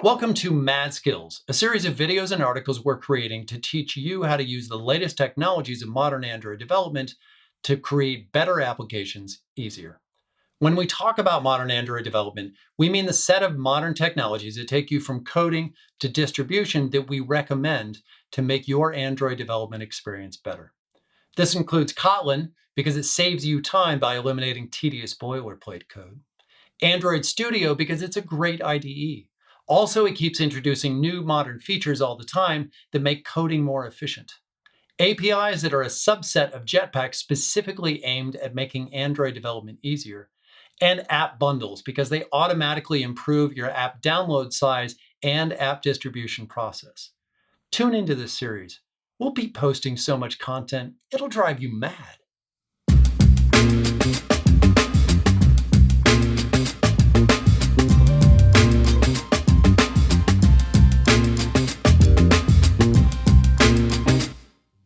Welcome to Mad Skills, a series of videos and articles we're creating to teach you how to use the latest technologies of modern Android development to create better applications easier. When we talk about modern Android development, we mean the set of modern technologies that take you from coding to distribution that we recommend to make your Android development experience better. This includes Kotlin because it saves you time by eliminating tedious boilerplate code. Android Studio because it's a great IDE. Also, it keeps introducing new modern features all the time that make coding more efficient. APIs that are a subset of Jetpack specifically aimed at making Android development easier. And app bundles because they automatically improve your app download size and app distribution process. Tune into this series. We'll be posting so much content, it'll drive you mad.